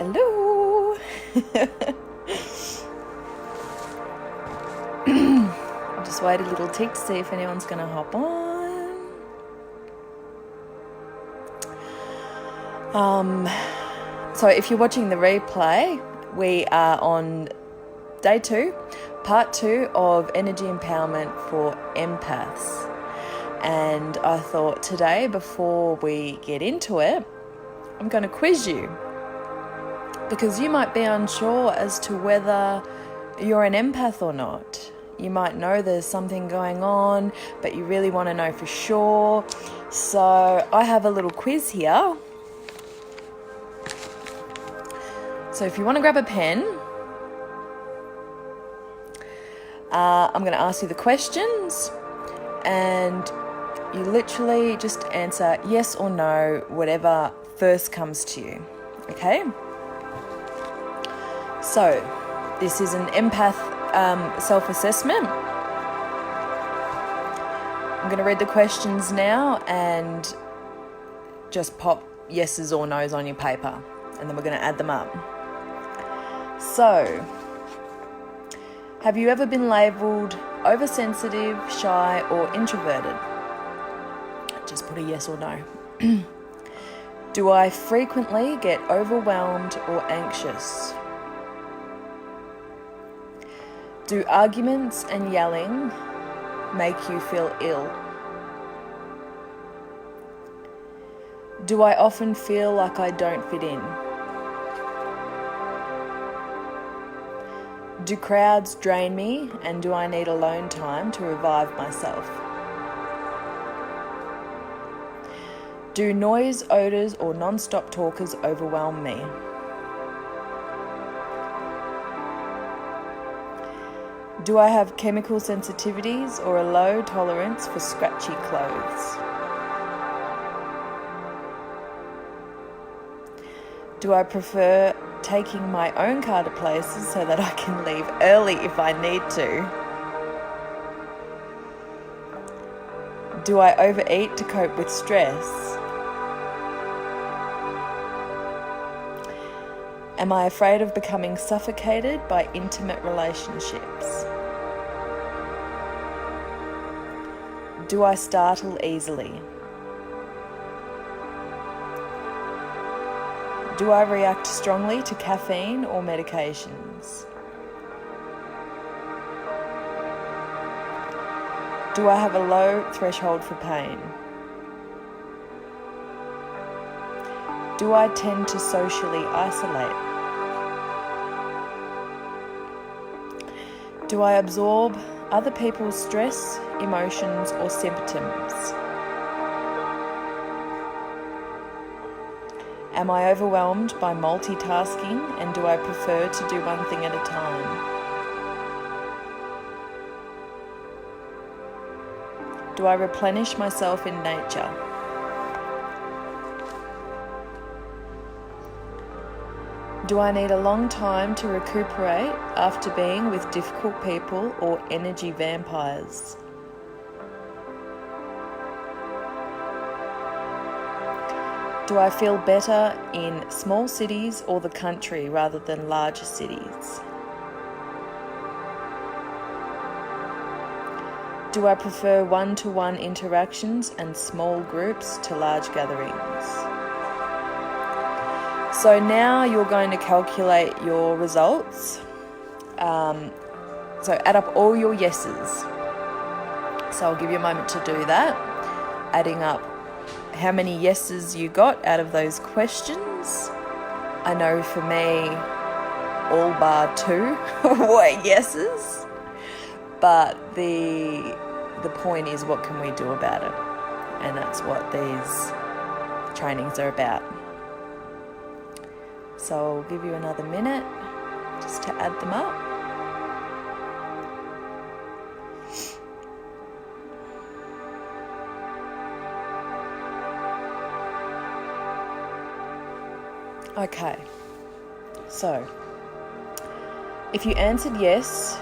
Hello. I'll just wait a little tick to see if anyone's going to hop on. So if you're watching the replay, we are on day 2, part 2 of energy empowerment for empaths. And I thought today, before we get into it, I'm going to quiz you, because you might be unsure as to whether you're an empath or not. You might know there's something going on, but you really want to know for sure. So I have a little quiz here. So if you want to grab a pen, I'm going to ask you the questions, and you literally just answer yes or no, whatever first comes to you. Okay? So, this is an empath self-assessment. I'm going to read the questions now and just pop yeses or nos on your paper, and then we're going to add them up. So, have you ever been labelled oversensitive, shy, or introverted? Just put a yes or no. Do I frequently get overwhelmed or anxious? Do arguments and yelling make you feel ill? Do I often feel like I don't fit in? Do crowds drain me, and do I need alone time to revive myself? Do noise, odours, or non-stop talkers overwhelm me? Do I have chemical sensitivities or a low tolerance for scratchy clothes? Do I prefer taking my own car to places so that I can leave early if I need to? Do I overeat to cope with stress? Am I afraid of becoming suffocated by intimate relationships? Do I startle easily? Do I react strongly to caffeine or medications? Do I have a low threshold for pain? Do I tend to socially isolate? Do I absorb other people's stress, emotions, or symptoms? Am I overwhelmed by multitasking, and do I prefer to do one thing at a time? Do I replenish myself in nature? Do I need a long time to recuperate after being with difficult people or energy vampires? Do I feel better in small cities or the country rather than larger cities? Do I prefer one-to-one interactions and small groups to large gatherings? So now you're going to calculate your results. So add up all your yeses. So I'll give you a moment to do that. Adding up how many yeses you got out of those questions. I know for me, all bar 2 were yeses. But the point is, what can we do about it? And that's what these trainings are about. So I'll give you another minute just to add them up. Okay, so if you answered yes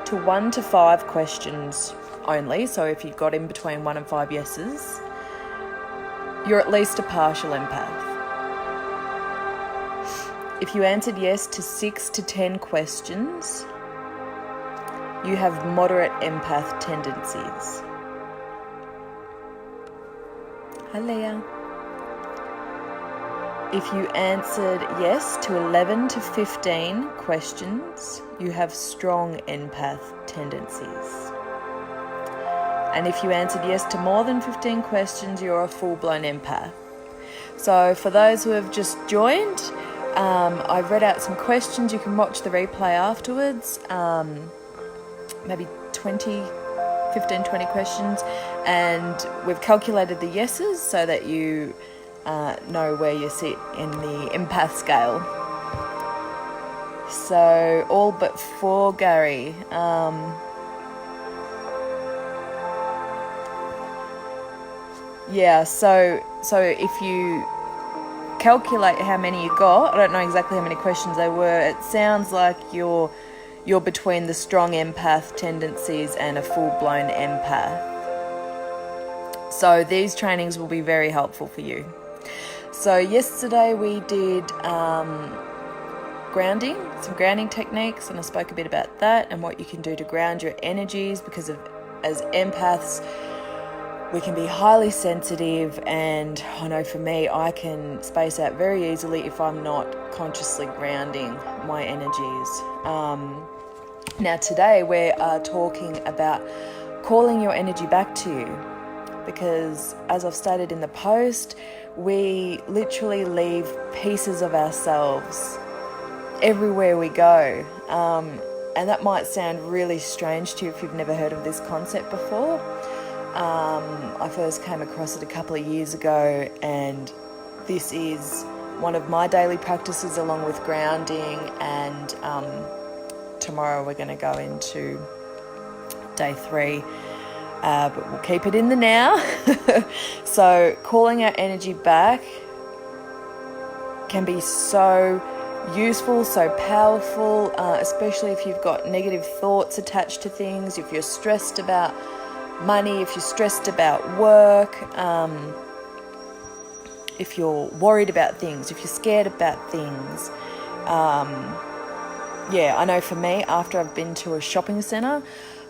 to 1 to 5 questions only, so if you've got in between 1 and 5 yeses, you're at least a partial empath. If you answered yes to 6 to 10 questions, you have moderate empath tendencies. Hi, Leah. If you answered yes to 11 to 15 questions, you have strong empath tendencies. And if you answered yes to more than 15 questions, you're a full-blown empath. So for those who have just joined, I've read out some questions. You can watch the replay afterwards, maybe 15, 20 questions. And we've calculated the yeses so that you know where you sit in the empath scale. So all but 4, Gary. Yeah, so if you calculate how many you got, I don't know exactly how many questions they were, it sounds like you're between the strong empath tendencies and a full-blown empath. So these trainings will be very helpful for you. So yesterday we did grounding, some grounding techniques, and I spoke a bit about that and what you can do to ground your energies, because as empaths, we can be highly sensitive, and I know for me, I can space out very easily if I'm not consciously grounding my energies. Now today we are talking about calling your energy back to you, because as I've stated in the post, we literally leave pieces of ourselves everywhere we go. And that might sound really strange to you if you've never heard of this concept before. I first came across it a couple of years ago, and this is one of my daily practices along with grounding, and tomorrow we're going to go into day 3, but we'll keep it in the now. So calling our energy back can be so useful, so powerful, especially if you've got negative thoughts attached to things, if you're stressed about money, if you're stressed about work, if you're worried about things, if you're scared about things. Yeah, I know for me, after I've been to a shopping centre,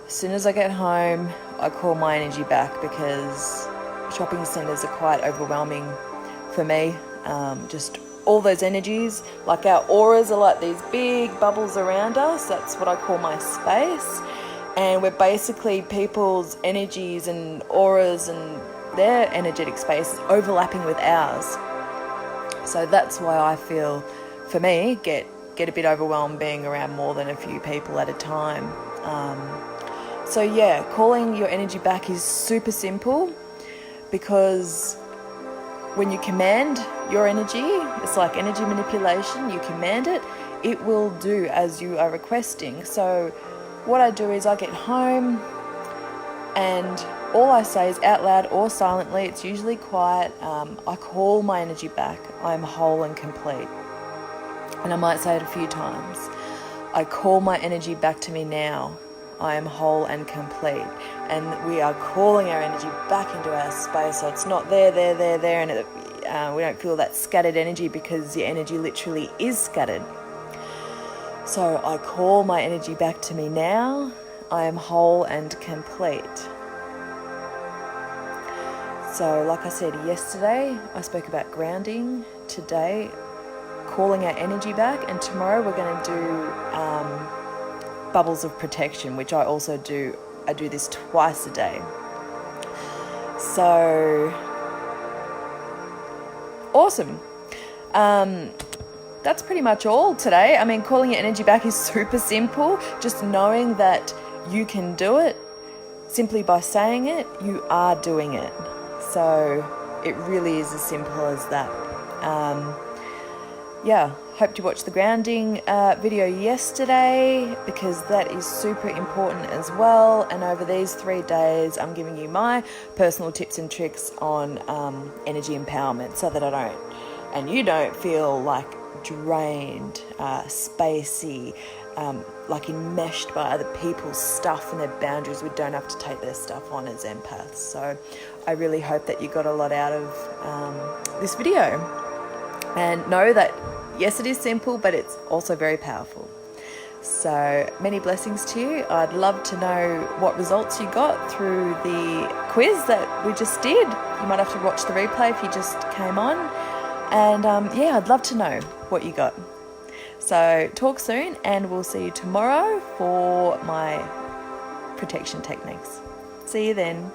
as soon as I get home, I call my energy back, because shopping centres are quite overwhelming for me. Just all those energies, like our auras are like these big bubbles around us. That's what I call my space. And we're basically people's energies and auras and their energetic space overlapping with ours. So that's why I feel, for me, get a bit overwhelmed being around more than a few people at a time. So yeah, calling your energy back is super simple, because when you command your energy, it's like energy manipulation, you command it, it will do as you are requesting. So what I do is I get home and all I say is out loud or silently, it's usually quiet, I call my energy back. I am whole and complete. And I might say it a few times. I call my energy back to me now. I am whole and complete. And we are calling our energy back into our space, so it's not there, and we don't feel that scattered energy, because your energy literally is scattered. So I call my energy back to me now. I am whole and complete. So like I said yesterday, I spoke about grounding. Today, calling our energy back. And tomorrow we're going to do bubbles of protection, which I also do. I do this twice a day. So awesome. That's pretty much all today. I mean, calling your energy back is super simple. Just knowing that you can do it simply by saying it, you are doing it. So it really is as simple as that. Yeah, hope you watched the grounding video yesterday, because that is super important as well. And over these 3 days, I'm giving you my personal tips and tricks on energy empowerment, so that I don't, and you don't feel like drained, spacey, like enmeshed by other people's stuff and their boundaries. We don't have to take their stuff on as empaths. So I really hope that you got a lot out of this video, and know that Yes, it is simple, but it's also very powerful. So many blessings to you. I'd love to know what results you got through the quiz that we just did. You might have to watch the replay if you just came on. And yeah, I'd love to know what you got. So talk soon, and we'll see you tomorrow for my protection techniques. See you then.